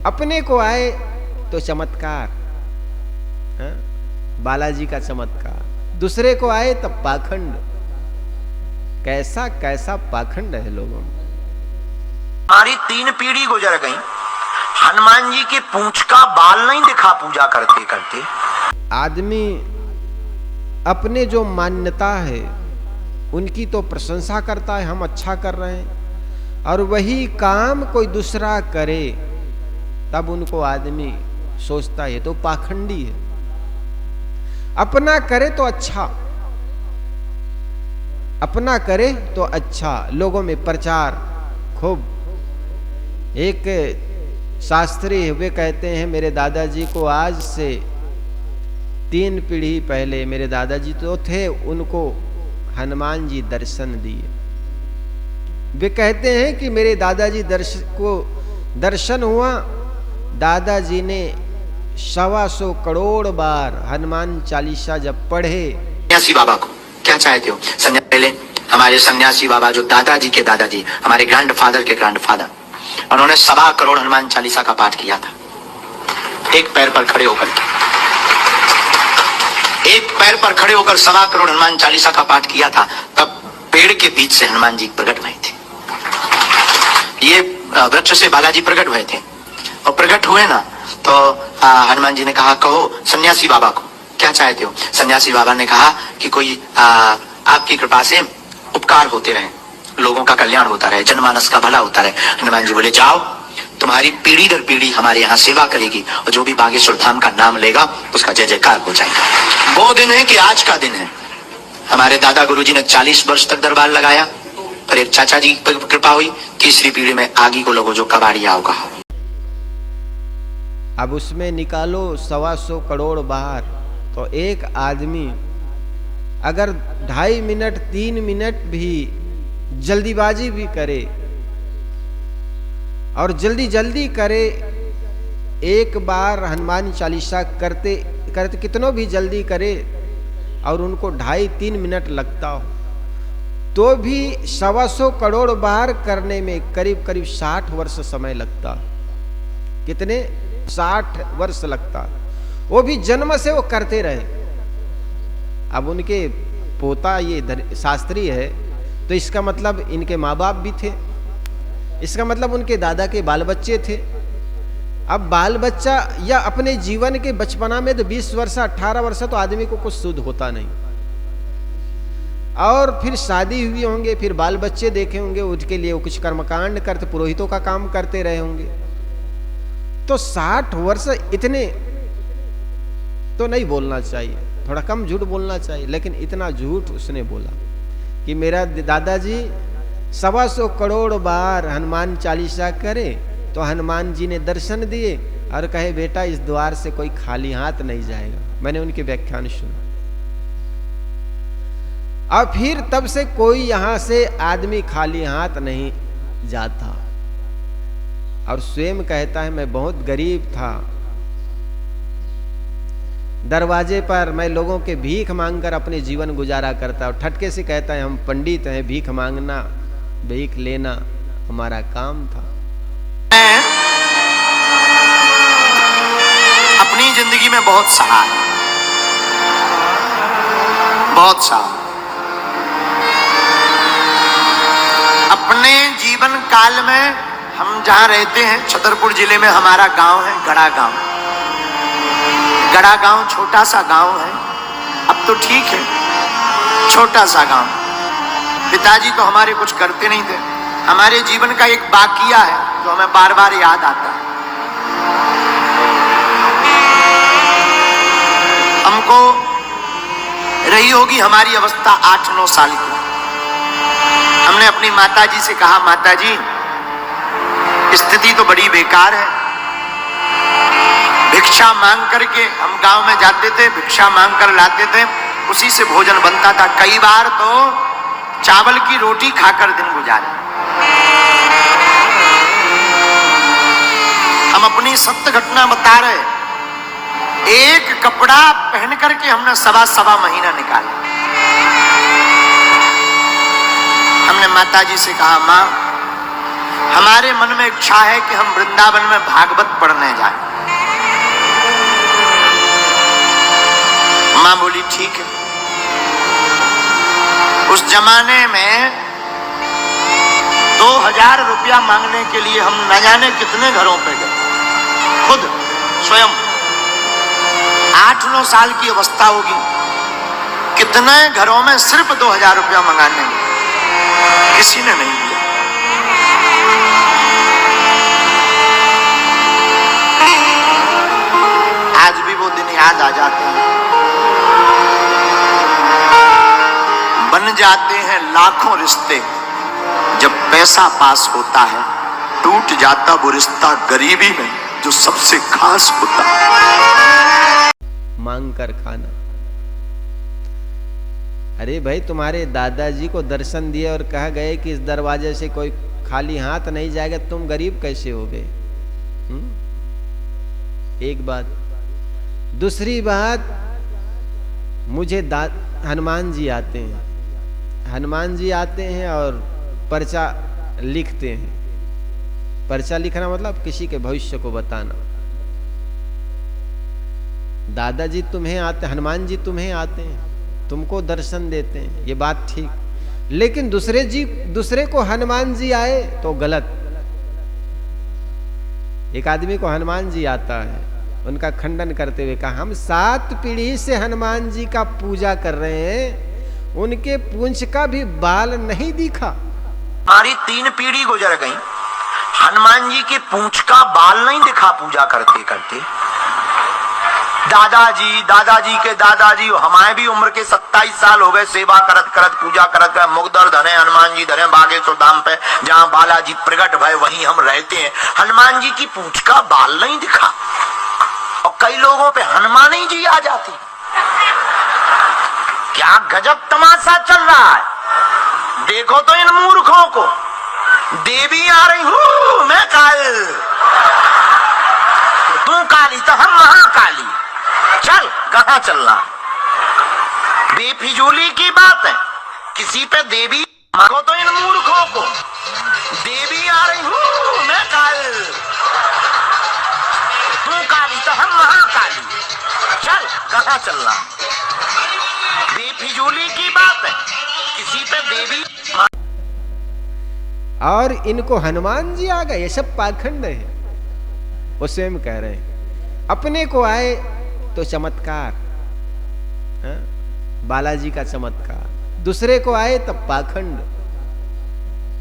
अपने को आए तो चमत्कार, हाँ? बालाजी का चमत्कार, दूसरे को आए तब पाखंड। कैसा कैसा पाखंड है लोगों में। हमारी 3 पीढ़ी गुजर गई, हनुमान जी के पूंछ का बाल नहीं दिखा पूजा करते करते। आदमी अपने जो मान्यता है उनकी तो प्रशंसा करता है, हम अच्छा कर रहे हैं, और वही काम कोई दूसरा करे तब उनको आदमी सोचता है तो पाखंडी है। अपना करे तो अच्छा, अपना करे तो अच्छा, लोगों में प्रचार खूब। एक शास्त्री वे कहते हैं, मेरे दादाजी को आज से 3 पीढ़ी पहले मेरे दादाजी तो थे, उनको हनुमान जी दर्शन दिए। वे कहते हैं कि मेरे दादाजी दर्शन हुआ, दादाजी ने 125 करोड़ बार हनुमान चालीसा जब पढ़े। सन्यासी बाबा को क्या चाहते हो? पहले हमारे सन्यासी बाबा जो दादाजी के दादाजी, हमारे ग्रैंडफादर के ग्रैंडफादर, उन्होंने 125 करोड़ हनुमान चालीसा का पाठ किया था। एक पैर पर खड़े होकर के, एक पैर पर खड़े होकर 125 करोड़ हनुमान चालीसा का पाठ किया था। तब पेड़ के बीच से हनुमान जी प्रकट हुए थे। ये वृक्ष से बालाजी प्रकट हुए थे, और प्रकट हुए ना तो हनुमान जी ने कहा, कहो सन्यासी बाबा को क्या चाहते हो? सन्यासी बाबा ने कहा कि कोई आपकी कृपा से उपकार होते रहे, लोगों का कल्याण होता रहे, जनमानस का भला होता रहे। हनुमान जी बोले, जाओ, तुम्हारी पीढ़ी दर पीढ़ी हमारे यहाँ सेवा करेगी, और जो भी बागेश्वर धाम का नाम लेगा उसका जय जयकार हो जाएगा। वो दिन है कि आज का दिन है। हमारे दादा गुरुजी ने 40 वर्ष तक दरबार लगाया, पर एक चाचा जी की कृपा हुई, तीसरी पीढ़ी में आगे को लोगों जो कबाड़िया होगा। अब उसमें निकालो 125 करोड़ बार, तो एक आदमी अगर 2.5 मिनट 3 मिनट भी जल्दीबाजी भी करे और जल्दी जल्दी करे, एक बार हनुमान चालीसा करते करते कितनों भी जल्दी करे और उनको 2.5-3 मिनट लगता हो, तो भी 125 करोड़ बार करने में करीब करीब 60 वर्ष समय लगता। कितने? 60 वर्ष लगता। वो भी जन्म से वो करते रहे। अब उनके पोता ये शास्त्री है, तो इसका मतलब इनके माँ बाप भी थे, इसका मतलब उनके दादा के बाल बच्चे थे। अब बाल बच्चा या अपने जीवन के बचपना में तो 20 वर्ष 18 वर्ष तो आदमी को कुछ शुद्ध होता नहीं, और फिर शादी हुई होंगे, फिर बाल बच्चे देखे होंगे, उसके लिए वो कुछ कर्मकांड करते, पुरोहितों का काम करते रहे होंगे। तो 60 वर्ष इतने तो नहीं बोलना चाहिए, थोड़ा कम झूठ बोलना चाहिए, लेकिन इतना झूठ उसने बोला कि मेरा दादाजी 125 करोड़ बार हनुमान चालीसा करे, तो हनुमान जी ने दर्शन दिए और कहे, बेटा इस द्वार से कोई खाली हाथ नहीं जाएगा। मैंने उनके व्याख्यान सुना, और फिर तब से कोई यहां से आदमी खाली हाथ नहीं जाता। और स्वयं कहता है, मैं बहुत गरीब था, दरवाजे पर मैं लोगों के भीख मांगकर अपने जीवन गुजारा करता, और ठटके से कहता है, हम पंडित हैं, भीख मांगना भीख लेना हमारा काम था। अपनी जिंदगी में बहुत सहा है, बहुत सहा। अपने जीवन काल में हम जहां रहते हैं, छतरपुर जिले में हमारा गांव है, गड़ा गांव। गड़ा गांव छोटा सा गांव है, अब तो ठीक है, छोटा सा गांव। पिताजी तो हमारे कुछ करते नहीं थे। हमारे जीवन का एक वाकया है जो हमें बार बार याद आता है। हमको रही होगी हमारी अवस्था 8-9 साल की। हमने अपनी माताजी से कहा, माताजी स्थिति तो बड़ी बेकार है, भिक्षा मांग करके हम गांव में जाते थे, भिक्षा मांग कर लाते थे, उसी से भोजन बनता था। कई बार तो चावल की रोटी खाकर दिन गुजारे। हम अपनी सत्य घटना बता रहे। एक कपड़ा पहन करके हमने सवा महीना निकाला। हमने माताजी से कहा, माँ हमारे मन में इच्छा है कि हम वृंदावन में भागवत पढ़ने जाएं। मां बोली ठीक है। उस जमाने में 2000 रुपया मांगने के लिए हम न जाने कितने घरों पे गए, खुद स्वयं। 8-9 साल की अवस्था होगी, कितने घरों में सिर्फ 2000 रुपया मंगाने में, किसी ने नहीं दिया। आज भी वो दिन याद आ जाते हैं। बन जाते हैं लाखों रिश्ते, जब पैसा पास होता है टूट जाता वो रिश्ता गरीबी में जो सबसे खास होता है। मांग कर खाना। अरे भाई, तुम्हारे दादाजी को दर्शन दिए और कहा गए कि इस दरवाजे से कोई खाली हाथ नहीं जाएगा, तुम गरीब कैसे हो गए? एक बात। दूसरी बात, मुझे हनुमान जी आते हैं, हनुमान जी आते हैं और पर्चा लिखते हैं। पर्चा लिखना मतलब किसी के भविष्य को बताना। दादाजी तुम्हें आते, हनुमान जी तुम्हें आते हैं, तुमको दर्शन देते हैं, ये बात ठीक। लेकिन दूसरे को हनुमान जी आए तो गलत। एक आदमी को हनुमान जी आता है, उनका खंडन करते हुए कहा, हम 7 पीढ़ी से हनुमान जी का पूजा कर रहे हैं, उनके पूंछ का भी बाल नहीं दिखा। हमारी 3 पीढ़ी गुजर गई, हनुमान जी के पूंछ का बाल नहीं दिखा पूजा करते करते। दादाजी के दादाजी, हमारे भी उम्र के 27 साल हो गए सेवा करत करत, पूजा करत करत। मुगदर धने हनुमान जी धने बागेश्वर धाम पे, जहाँ बालाजी प्रकट भय वहीं हम रहते हैं। हनुमान जी की पूंछ का बाल नहीं दिखा, और कई लोगों पे हनुमान जी आ जाते। क्या गजब तमाशा चल रहा है। देखो तो इन मूर्खों को, देवी आ रही हूं मैं काल, तू काली तो हम महाकाली। चल, कहां चल रहा? बेफिजूली की बात है। किसी पे देवी मांगो तो इन मूर्खों को, देवी आ रही हूं मैं काल, तू काली तो हम महाकाली। चल, कहां चल रहा? बेफिजूली की बात है। किसी पे देवी और इनको हनुमान जी आ गए, ये सब पाखंड है। वो स्वयं कह रहे हैं, अपने को आए तो चमत्कार, बालाजी का चमत्कार, दूसरे को आए तो पाखंड।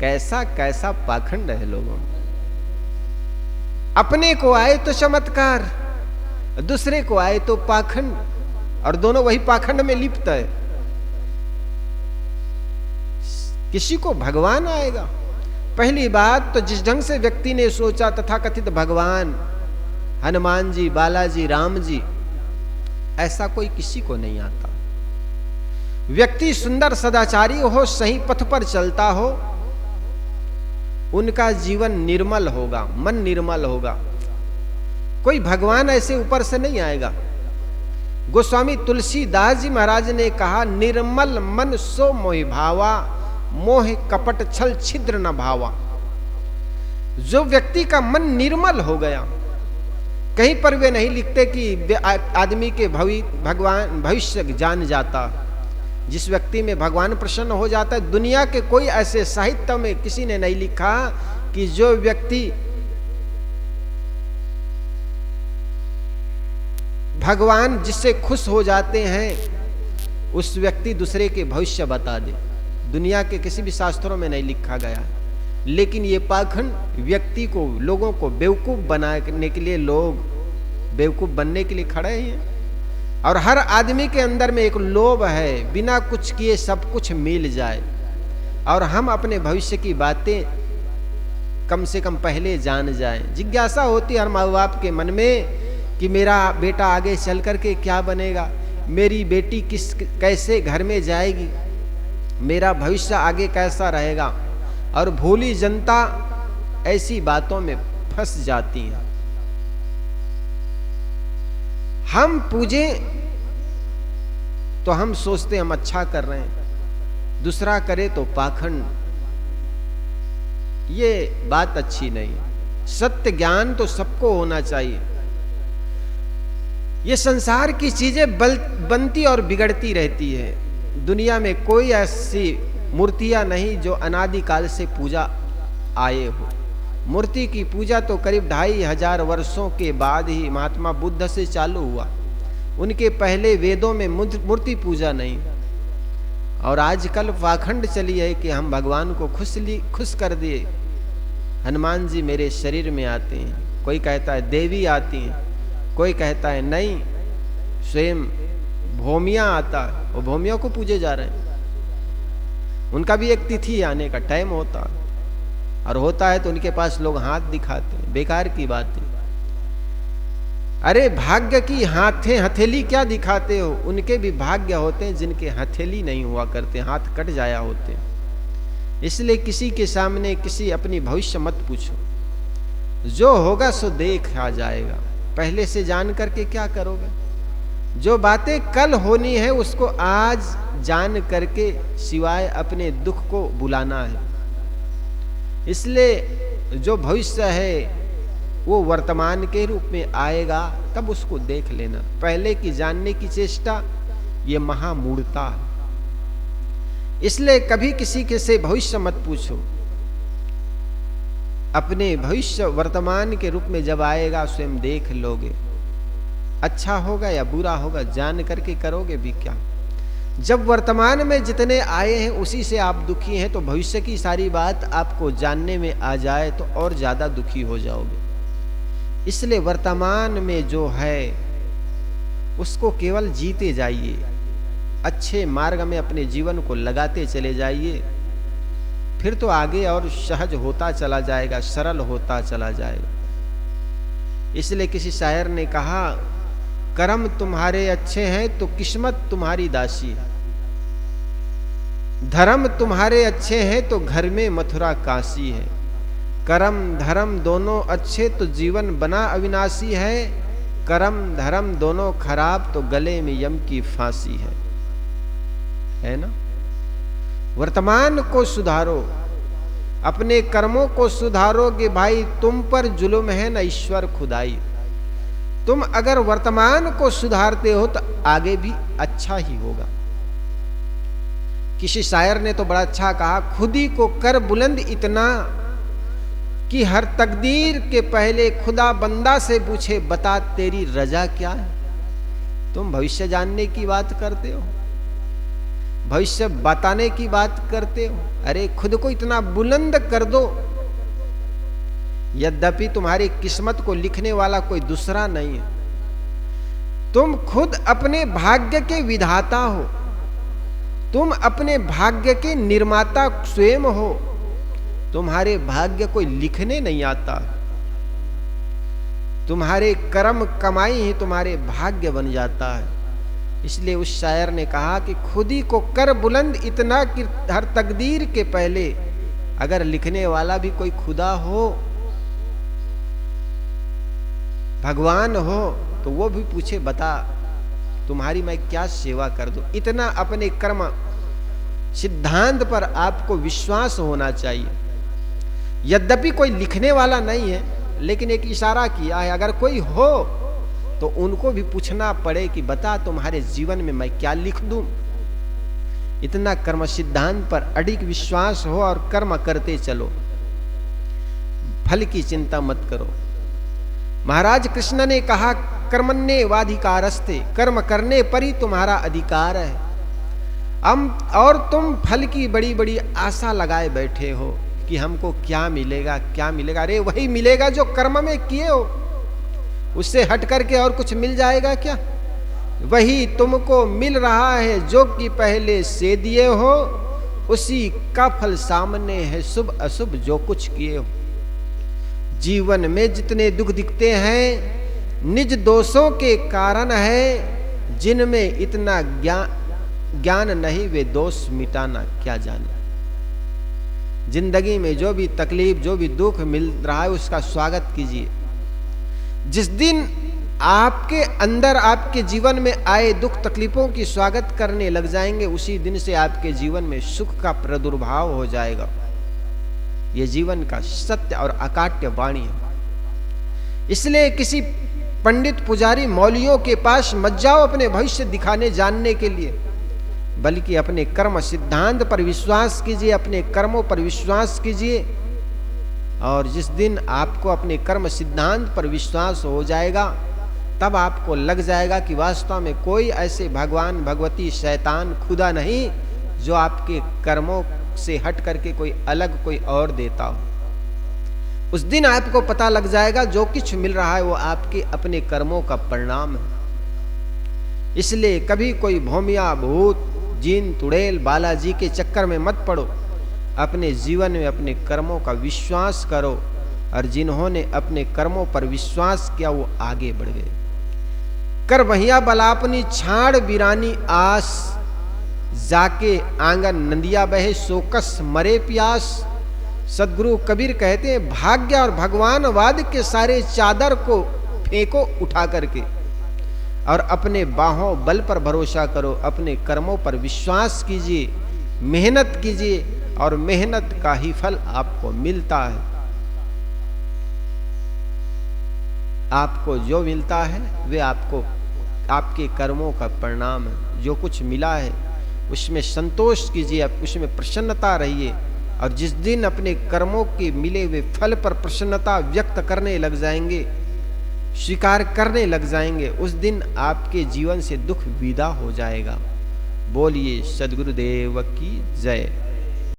कैसा कैसा पाखंड है लोगों में। अपने को आए तो चमत्कार, दूसरे को आए तो पाखंड, और दोनों वही पाखंड में लिप्त है। किसी को भगवान आएगा। पहली बात तो जिस ढंग से व्यक्ति ने सोचा तथाकथित भगवान, हनुमान जी, बालाजी, राम जी, ऐसा कोई किसी को नहीं आता। व्यक्ति सुंदर सदाचारी हो, सही पथ पर चलता हो, उनका जीवन निर्मल होगा, मन निर्मल होगा। कोई भगवान ऐसे ऊपर से नहीं आएगा। गोस्वामी तुलसीदास जी महाराज ने कहा, निर्मल मन सो मोहि भावा, मोह कपट छल छिद्र न भावा। जो व्यक्ति का मन निर्मल हो गया, कहीं पर वे नहीं लिखते कि आदमी के भगवान भविष्य जान जाता। जिस व्यक्ति में भगवान प्रसन्न हो जाता है, दुनिया के कोई ऐसे साहित्य में किसी ने नहीं लिखा कि जो व्यक्ति भगवान जिससे खुश हो जाते हैं उस व्यक्ति दूसरे के भविष्य बता दे। दुनिया के किसी भी शास्त्रों में नहीं लिखा गया। लेकिन ये पाखंड व्यक्ति को, लोगों को बेवकूफ बनाने के लिए, लोग बेवकूफ बनने के लिए खड़े हैं। और हर आदमी के अंदर में एक लोभ है, बिना कुछ किए सब कुछ मिल जाए, और हम अपने भविष्य की बातें कम से कम पहले जान जाएं। जिज्ञासा होती है हर माँ बाप के मन में कि मेरा बेटा आगे चल करके क्या बनेगा, मेरी बेटी कैसे घर में जाएगी, मेरा भविष्य आगे कैसा रहेगा। और भोली जनता ऐसी बातों में फंस जाती है। हम पूजे तो हम सोचते हम अच्छा कर रहे हैं, दूसरा करे तो पाखंड। ये बात अच्छी नहीं। सत्य ज्ञान तो सबको होना चाहिए। ये संसार की चीजें बनती और बिगड़ती रहती है। दुनिया में कोई ऐसी मूर्तियां नहीं जो अनादिकाल से पूजा आए हो। मूर्ति की पूजा तो करीब 2500 वर्षों के बाद ही महात्मा बुद्ध से चालू हुआ। उनके पहले वेदों में मूर्ति पूजा नहीं। और आजकल पाखंड चली है कि हम भगवान को खुश कर दिए, हनुमान जी मेरे शरीर में आते हैं। कोई कहता है देवी आती हैं, कोई कहता है नहीं स्वयं भौमिया आता है, वो भौमिया को पूजे जा रहे हैं। उनका भी एक तिथि आने का टाइम होता है, और होता है तो उनके पास लोग हाथ दिखाते हैं। बेकार की बात है। अरे भाग्य की हथेली क्या दिखाते हो? उनके भी भाग्य होते हैं जिनके हथेली नहीं हुआ करते, हाथ कट जाया होते। इसलिए किसी के सामने किसी अपनी भविष्य मत पूछो। जो होगा सो देख आ जाएगा। पहले से जान करके क्या करोगे? जो बातें कल होनी है उसको आज जान करके सिवाय अपने दुख को बुलाना है। इसलिए जो भविष्य है वो वर्तमान के रूप में आएगा, तब उसको देख लेना। पहले की जानने की चेष्टा ये महामूढ़ता है। इसलिए कभी किसी के से भविष्य मत पूछो। अपने भविष्य वर्तमान के रूप में जब आएगा स्वयं देख लोगे। अच्छा होगा या बुरा होगा जान करके करोगे भी क्या? जब वर्तमान में जितने आए हैं उसी से आप दुखी हैं, तो भविष्य की सारी बात आपको जानने में आ जाए तो और ज्यादा दुखी हो जाओगे। इसलिए वर्तमान में जो है उसको केवल जीते जाइए, अच्छे मार्ग में अपने जीवन को लगाते चले जाइए। फिर तो आगे और सहज होता चला जाएगा, सरल होता चला जाएगा। इसलिए किसी शायर ने कहा, कर्म तुम्हारे अच्छे हैं तो किस्मत तुम्हारी दासी है। धर्म तुम्हारे अच्छे हैं तो घर में मथुरा काशी है। कर्म धर्म दोनों अच्छे तो जीवन बना अविनाशी है। कर्म धर्म दोनों खराब तो गले में यम की फांसी है ना? वर्तमान को सुधारो, अपने कर्मों को सुधारोगे भाई, तुम पर जुल्म है न ईश्वर खुदाई। तुम अगर वर्तमान को सुधारते हो तो आगे भी अच्छा ही होगा। किसी शायर ने तो बड़ा अच्छा कहा, खुद ही को कर बुलंद इतना कि हर तकदीर के पहले खुदा बंदा से पूछे बता तेरी रजा क्या है। तुम भविष्य जानने की बात करते हो, भविष्य बताने की बात करते हो। अरे खुद को इतना बुलंद कर दो। यद्यपि तुम्हारी किस्मत को लिखने वाला कोई दूसरा नहीं है, तुम खुद अपने भाग्य के विधाता हो, तुम अपने भाग्य के निर्माता स्वयं हो। तुम्हारे भाग्य कोई लिखने नहीं आता, तुम्हारे कर्म कमाई ही तुम्हारे भाग्य बन जाता है। इसलिए उस शायर ने कहा कि खुद ही को कर बुलंद इतना कि हर तकदीर के पहले अगर लिखने वाला भी कोई खुदा हो, भगवान हो, तो वो भी पूछे बता तुम्हारी मैं क्या सेवा कर दूं। इतना अपने कर्म सिद्धांत पर आपको विश्वास होना चाहिए। यद्यपि कोई लिखने वाला नहीं है, लेकिन एक इशारा किया है, अगर कोई हो तो उनको भी पूछना पड़े कि बता तुम्हारे जीवन में मैं क्या लिख दूं। इतना कर्म सिद्धांत पर अडिग विश्वास हो और कर्म करते चलो, फल की चिंता मत करो। महाराज कृष्ण ने कहा, कर्मण्ये वाधिकारस्ते, कर्म करने पर ही तुम्हारा अधिकार है। और तुम फल की बड़ी बड़ी आशा लगाए बैठे हो कि हमको क्या मिलेगा क्या मिलेगा। अरे वही मिलेगा जो कर्म में किए हो, उससे हट करके और कुछ मिल जाएगा क्या? वही तुमको मिल रहा है जो कि पहले से दिए हो, उसी का फल सामने है, शुभ अशुभ जो कुछ किए हो। जीवन में जितने दुख दिखते हैं निज दोषों के कारण है, जिनमें इतना ज्ञान नहीं वे दोष मिटाना क्या जाने। जिंदगी में जो भी तकलीफ जो भी दुख मिल रहा है उसका स्वागत कीजिए। जिस दिन आपके अंदर आपके जीवन में आए दुख तकलीफों की स्वागत करने लग जाएंगे, उसी दिन से आपके जीवन में सुख का प्रादुर्भाव हो जाएगा। ये जीवन का सत्य और अकाट्य वाणी है। इसलिए किसी पंडित पुजारी मौलियों के पास मत जाओ अपने भविष्य दिखाने जानने के लिए, बल्कि अपने कर्म सिद्धांत पर विश्वास कीजिए, अपने कर्मों पर विश्वास कीजिए। और जिस दिन आपको अपने कर्म सिद्धांत पर विश्वास हो जाएगा, तब आपको लग जाएगा कि वास्तव में कोई ऐसे भगवान, भगवती, शैतान, खुदा नहीं जो आपके कर्मों से हट करके कोई अलग कोई और देता हो। उस दिन आपको पता लग जाएगा जो कुछ मिल रहा है वो आपके अपने कर्मों का परिणाम है। इसलिए कभी कोई भौमिया, भूत, जिन, तुड़ेल, बालाजी के चक्कर में मत पड़ो। अपने जीवन में अपने कर्मों का विश्वास करो, और जिन्होंने अपने कर्मों पर विश्वास किया वो आगे बढ़ गए। कर भैया बलापनी छाड़ बिरानी आस, जाके आंगन नदिया बहे सोकस मरे प्यास। सदगुरु कबीर कहते हैं, भाग्य और भगवानवाद के सारे चादर को फेंको उठा करके, और अपने बाहों बल पर भरोसा करो, अपने कर्मों पर विश्वास कीजिए, मेहनत कीजिए, और मेहनत का ही फल आपको मिलता है। आपको जो मिलता है वे आपको आपके कर्मों का परिणाम है। जो कुछ मिला है उसमें संतोष कीजिए, उसमें प्रसन्नता रहिए, और जिस दिन अपने कर्मों के मिले हुए फल पर प्रसन्नता व्यक्त करने लग जाएंगे, स्वीकार करने लग जाएंगे, उस दिन आपके जीवन से दुख विदा हो जाएगा। बोलिए सद्गुरुदेव की जय।